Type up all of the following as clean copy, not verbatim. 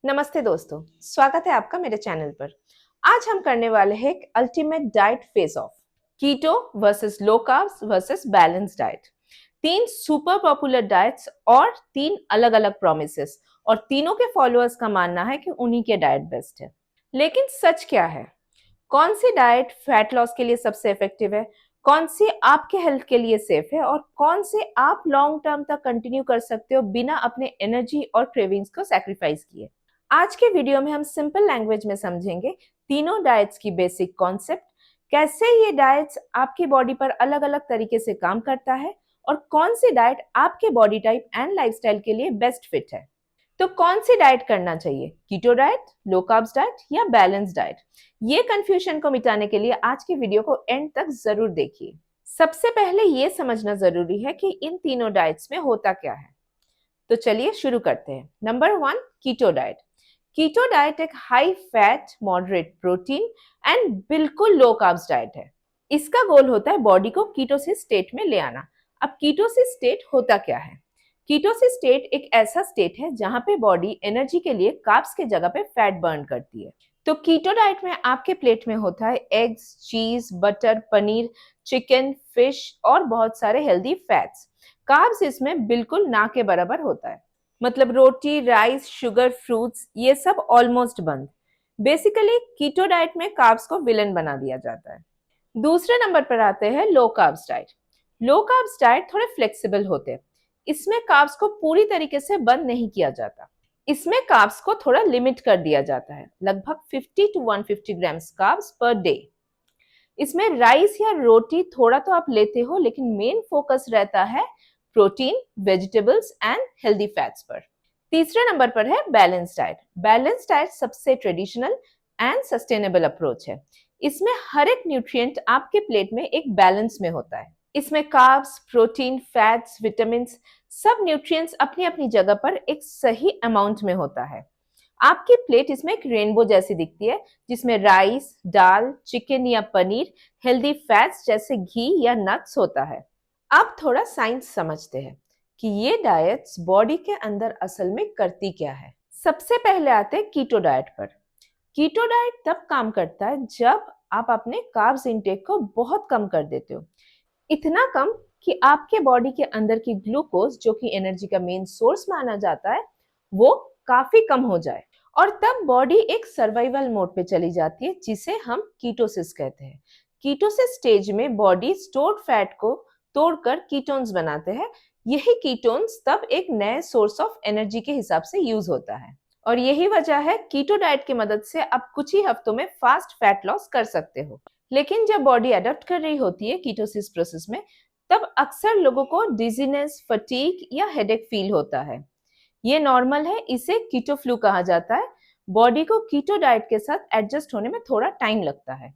नमस्ते दोस्तों, स्वागत है आपका मेरे चैनल पर। आज हम करने वाले हैं एक ultimate diet face off, keto versus low carbs versus balance diet. तीन सुपर पॉपुलर डाइट्स और तीन अलग अलग प्रोमिसेस, और तीनों के फॉलोअर्स का मानना है कि उन्हीं के डाइट बेस्ट है। लेकिन सच क्या है? कौन सी डाइट फैट लॉस के लिए सबसे इफेक्टिव है, कौन सी आपके हेल्थ के लिए सेफ है, और कौन से आप लॉन्ग टर्म तक कंटिन्यू कर सकते हो बिना अपने एनर्जी और क्रेविंग्स को सैक्रिफाइस किए। आज के वीडियो में हम सिंपल लैंग्वेज में समझेंगे तीनों डाइट्स की बेसिक कॉन्सेप्ट, कैसे ये डाइट्स आपकी बॉडी पर अलग अलग तरीके से काम करता है, और कौन सी डाइट आपके बॉडी टाइप एंड लाइफस्टाइल के लिए बेस्ट फिट है। तो कौन सी डाइट करना चाहिए, keto diet, low carbs diet या बैलेंस डाइट? ये कंफ्यूजन को मिटाने के लिए आज के वीडियो को एंड तक जरूर देखिए। सबसे पहले ये समझना जरूरी है कि इन तीनों डाइट्स में होता क्या है। तो चलिए शुरू करते हैं। नंबर 1, कीटो डाइट। कीटो डाइट एक high fat, moderate protein and बिल्कुल लो कार्ब्स डाइट है। इसका गोल होता है बॉडी को कीटोसिस स्टेट में ले आना। अब कीटोसिस स्टेट होता क्या है? कीटोसिस स्टेट एक ऐसा स्टेट है जहां पे बॉडी एनर्जी के लिए कार्ब्स के जगह पे फैट बर्न करती है। तो कीटो डाइट में आपके प्लेट में होता है एग्स, चीज, बटर, पनीर, चिकन, फिश और बहुत सारे हेल्दी फैट्स। कार्ब्स इसमें बिल्कुल ना के बराबर होता है, मतलब रोटी, राइस, शुगर, फ्रूट्स, ये सब ऑलमोस्ट बंद। बेसिकली कीटो डाइट में कार्ब्स को विलन बना दिया जाता है। दूसरे नंबर पर आते हैं लो carbs diet. Low carbs diet थोड़े फ्लेक्सिबल होते हैं। इसमें कार्ब्स को पूरी तरीके से बंद नहीं किया जाता। इसमें कार्ब्स को थोड़ा लिमिट कर दिया जाता है, लगभग 50 to 150 grams carbs per day. इसमें राइस या रोटी थोड़ा तो आप लेते हो, लेकिन मेन फोकस रहता है protein, vegetables and healthy fats पर। तीसरे नंबर पर है बैलेंस डाइट। बैलेंस डाइट सबसे ट्रेडिशनल एंड सस्टेनेबल अप्रोच है। इसमें हर एक न्यूट्रिएंट आपके प्लेट में एक बैलेंस में होता है। इसमें कार्ब्स, प्रोटीन, फैट्स, विटामिन्स, सब न्यूट्रिएंट्स अपनी अपनी जगह पर एक सही अमाउंट में होता है। आपकी प्लेट इसमें एक रेनबो जैसी दिखती है, जिसमें राइस, दाल, चिकन या पनीर, हेल्दी फैट्स जैसे घी या नट्स होता है। अब थोड़ा साइंस समझते हैं कि ये डाइट्स बॉडी के अंदर असल में करती क्या है। सबसे पहले आते हैं कीटो डाइट पर। कीटो डाइट तब काम करता है जब आप अपने कार्ब्स इंटेक को बहुत कम कर देते हो, इतना कम कि आपके बॉडी के अंदर की ग्लूकोज, जो कि एनर्जी का मेन सोर्स माना जाता है, वो काफी कम हो जाए। और तब बॉडी एक सर्वाइवल मोड पे चली जाती है, जिसे हम कीटोसिस कहते हैं। कीटोसिस स्टेज में बॉडी स्टोर्ड फैट को तोड़कर कीटोन्स बनाते हैं। यही कीटोन्स तब एक नए सोर्स ऑफ एनर्जी के हिसाब से यूज होता है। और यही वजह है कीटो डाइट की मदद से आप कुछ ही हफ्तों में फास्ट फैट लॉस कर सकते हो। लेकिन जब बॉडी अडॉप्ट कर रही होती है कीटोसिस प्रोसेस में, तब अक्सर लोगों को डिजीनेस, फटीग या हेडेक फील होता है। ये नॉर्मल है, इसे कीटो फ्लू कहा जाता है। बॉडी को कीटो डाइट के साथ एडजस्ट होने में थोड़ा टाइम लगता है।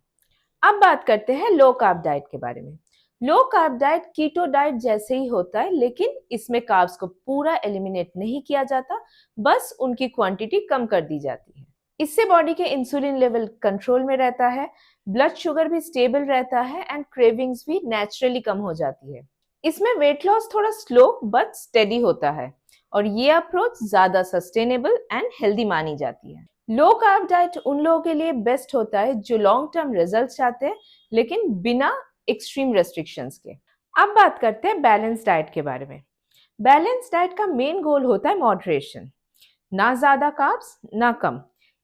अब बात करते हैं लो कार्ब डाइट के बारे में। Low carb diet keto diet जैसे ही होता है, लेकिन इसमें कार्ब्स को पूरा एलिमिनेट नहीं किया जाता, बस उनकी क्वांटिटी कम कर दी जाती है। इससे बॉडी के इंसुलिन लेवल कंट्रोल में रहता है, ब्लड शुगर भी स्टेबल रहता है एंड क्रेविंग्स भी नेचुरली कम हो जाती है। इसमें वेट लॉस थोड़ा स्लो बट स्टेडी होता है, और ये अप्रोच ज्यादा सस्टेनेबल एंड हेल्दी मानी जाती है। लो कार्ब डाइट उन लोगों के लिए बेस्ट होता है जो लॉन्ग टर्म रिजल्ट चाहते हैं, लेकिन बिना एक्सट्रीम रेस्ट्रिक्शंस के। अब बात करते हैं बैलेंस डाइट के बारे में। बैलेंस डाइट का मेन गोल होता है मॉडरेशन, ना ज्यादा कार्ब्स ना कम।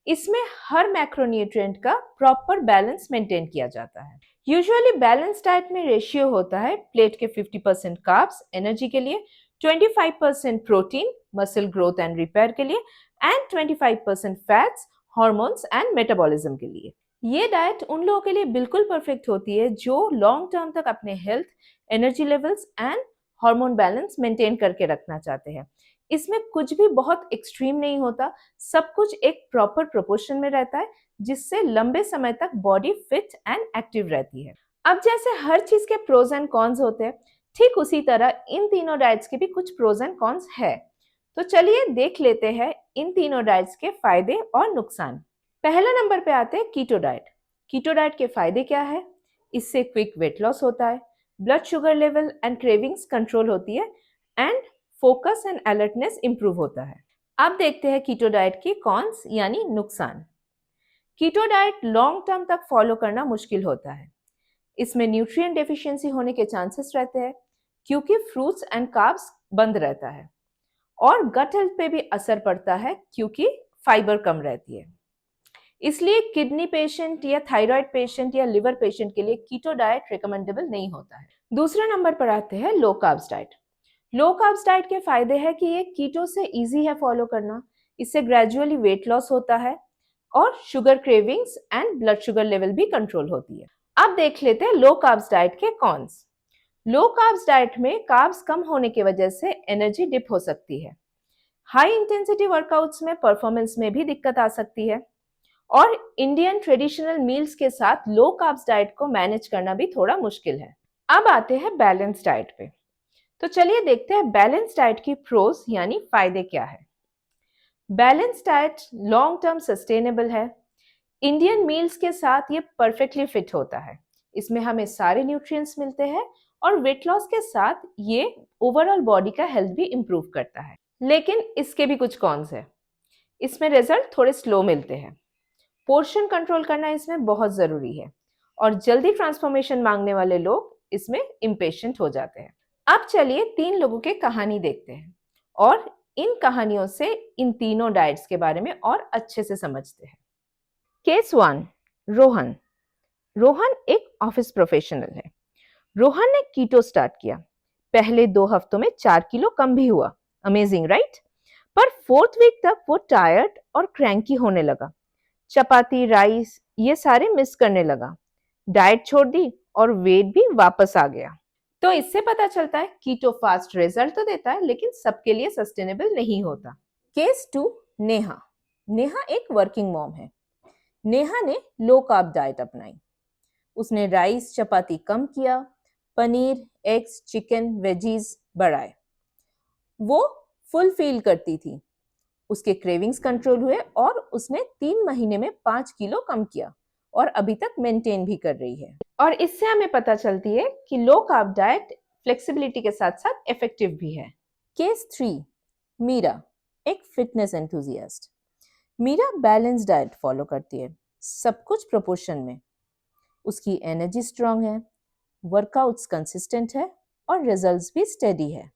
इसमें हर मैक्रोन्यूट्रिएंट का प्रॉपर बैलेंस मेंटेन किया जाता है। यूजुअली बैलेंस डाइट में रेशियो होता है प्लेट के 50% कार्ब्स एनर्जी के लिए, 25% protein muscle growth and repair के लिए, and 25% fats hormones and metabolism के लिए। ये डाइट उन लोगों के लिए बिल्कुल परफेक्ट होती है जो लॉन्ग टर्म तक अपने health, energy levels and hormone balance maintain करके रखना चाहते हैं। इसमें कुछ भी बहुत एक्सट्रीम नहीं होता, सब कुछ एक प्रॉपर प्रोपोर्शन में रहता है, जिससे लंबे समय तक बॉडी फिट एंड एक्टिव रहती है। अब जैसे हर चीज के प्रोज एंड कॉन्स होते हैं, ठीक उसी तरह इन तीनों डाइट्स के भी कुछ प्रोज एंड कॉन्स है। तो चलिए देख लेते हैं इन तीनों डाइट्स के फायदे और नुकसान। पहला नंबर पे आते हैं कीटो डाइट। कीटो डाइट के फायदे क्या है? इससे क्विक वेट लॉस होता है, blood sugar level and cravings control होती है, and focus and alertness improve होता है। अब देखते हैं कीटो डाइट की कॉन्स यानी नुकसान। कीटो डाइट लॉन्ग टर्म तक फॉलो करना मुश्किल होता है। इसमें न्यूट्रिएंट डेफिशिएंसी होने के चांसेस रहते हैं क्योंकि फ्रूट्स एंड कार्ब्स बंद रहता है, और गट हेल्थ पे भी असर पड़ता है क्योंकि फाइबर कम रहती है। इसलिए किडनी पेशेंट या थायराइड पेशेंट या लिवर पेशेंट के लिए कीटो डाइट रिकमेंडेबल नहीं होता है। दूसरे नंबर पर आते हैं लो carbs diet. Low carbs diet के फायदे हैं कि ये कीटो से इजी है फॉलो करना, इससे ग्रेजुअली वेट लॉस होता है और sugar cravings and blood sugar level भी कंट्रोल होती है। अब देख लेते हैं लो कार्ब्स डाइट के कॉन्स। लो कार्ब्स डाइट में कार्ब्स कम होने की वजह से एनर्जी डिप हो सकती है। हाई इंटेंसिटी वर्कआउट्स में परफॉर्मेंस में भी दिक्कत आ सकती है, और इंडियन ट्रेडिशनल मील्स के साथ लो कार्ब्स डाइट को मैनेज करना भी थोड़ा मुश्किल है। अब आते हैं बैलेंस डाइट पे। तो चलिए देखते हैं बैलेंस डाइट की प्रोज यानी फायदे क्या है। Balance diet long term sustainable है। इंडियन मील्स के साथ ये परफेक्टली फिट होता है। इसमें हमें सारे न्यूट्रिएंट्स मिलते हैं और वेट लॉस के साथ ये ओवरऑल बॉडी का हेल्थ भी इंप्रूव करता है। लेकिन इसके भी कुछ कॉन्स है। इसमें रिजल्ट थोड़े स्लो मिलते हैं। पोर्शन कंट्रोल करना इसमें बहुत जरूरी है, और जल्दी ट्रांसफॉर्मेशन मांगने वाले लोग इसमें इम्पेशेंट हो जाते हैं। अब चलिए 3 लोगों के कहानी देखते हैं और इन कहानियों से इन तीनों डाइट्स के बारे में और अच्छे से समझते हैं। केस 1, रोहन। रोहन एक ऑफिस प्रोफेशनल है। रोहन ने कीटो स्टार्ट किया। पहले 2 हफ्तों में 4 किलो कम भी हुआ। Amazing right? पर 4th वीक तक वो टायर्ड और क्रैंकी होने लगा। चपाती, राइस ये सारे मिस करने लगा। डाइट छोड़ दी और वेट भी वापस आ गया। तो इससे पता चलता है कीटो फास्ट रिजल्ट तो देता है, लेकिन सबके लिए सस्टेनेबल नहीं होता। केस 2, नेहा। नेहा एक वर्किंग मॉम है। नेहा ने लो कार्ब डाइट अपनाई। उसने राइस, चपाती कम किया, पनीर, एग्स, चिकन, वेजीज बढ़ाए। वो फुल फील करती थी। उसके क्रेविंग्स कंट्रोल हुए और उसने 3 महीने में 5 किलो कम किया और अभी तक मेंटेन भी कर रही है। और इससे हमें पता चलती है कि लो कार्ब डाइट फ्लेक्सिबिलिटी के साथ साथ इफेक्टिव भी है। केस 3, मीरा, एक fitness enthusiast. Meera balance diet follow करती है, सब कुछ प्रोपोर्शन में। उसकी एनर्जी स्ट्रांग है, वर्कआउट्स कंसिस्टेंट है और रिजल्ट्स भी स्टेडी है।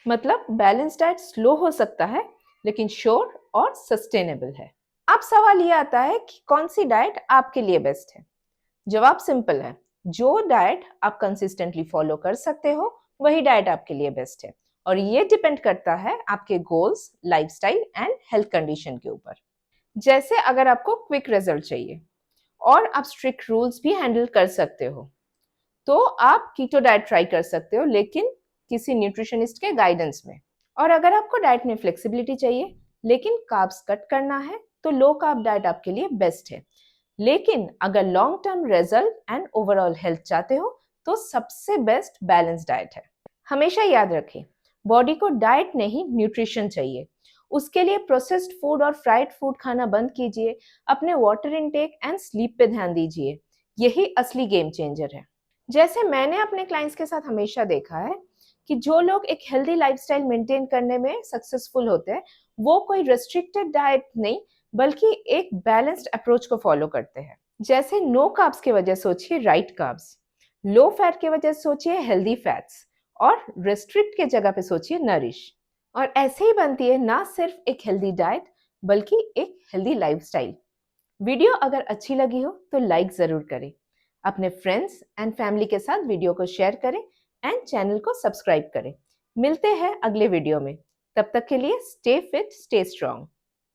मतलब बैलेंस डाइट स्लो हो सकता है, लेकिन श्योर और सस्टेनेबल है। अब सवाल ये आता है कि कौन सी डाइट आपके लिए बेस्ट है। जवाब सिंपल है, जो डाइट आप कंसिस्टेंटली फॉलो कर सकते हो वही डाइट आपके लिए बेस्ट है, और ये डिपेंड करता है आपके goals, lifestyle and health condition के ऊपर। जैसे अगर आपको क्विक रिजल्ट चाहिए और आप स्ट्रिक्ट रूल्स भी हैंडल कर सकते हो, तो आप कीटो डाइट ट्राई कर सकते हो, लेकिन किसी न्यूट्रिशनिस्ट के गाइडेंस में। और अगर आपको डाइट में फ्लेक्सिबिलिटी चाहिए लेकिन कार्ब्स कट करना है, तो लो कार्ब डाइट आपके लिए बेस्ट है। लेकिन अगर long term result and overall health चाहते हो तो सबसे बेस्ट बैलेंस डाइट है। हमेशा याद रखें, बॉडी को डाइट नहीं न्यूट्रिशन चाहिए। उसके लिए प्रोसेस्ड फूड और फ्राइड फूड खाना बंद कीजिए, अपने वाटर इनटेक एंड स्लीप पे ध्यान दीजिए। यही असली गेम चेंजर है। जैसे मैंने अपने क्लाइंट्स के साथ हमेशा देखा है कि जो लोग एक हेल्दी लाइफस्टाइल मेंटेन करने में सक्सेसफुल होते हैं, वो कोई रेस्ट्रिक्टेड डाइट नहीं बल्कि एक बैलेंस्ड अप्रोच को फॉलो करते हैं। जैसे नो कार्ब्स के वजह सोचिए राइट कार्ब्स, लो फैट के वजह सोचिए हेल्दी फैट्स, और रेस्ट्रिक्ट के जगह पे सोचिए नरिश। और ऐसे ही बनती है ना सिर्फ एक हेल्दी डाइट बल्कि एक हेल्दी लाइफस्टाइल। वीडियो अगर अच्छी लगी हो तो लाइक जरूर करें, अपने फ्रेंड्स एंड फैमिली के साथ वीडियो को शेयर करें एंड चैनल को सब्सक्राइब करें। मिलते हैं अगले वीडियो में, तब तक के लिए स्टे फिट, स्टे स्ट्रांग।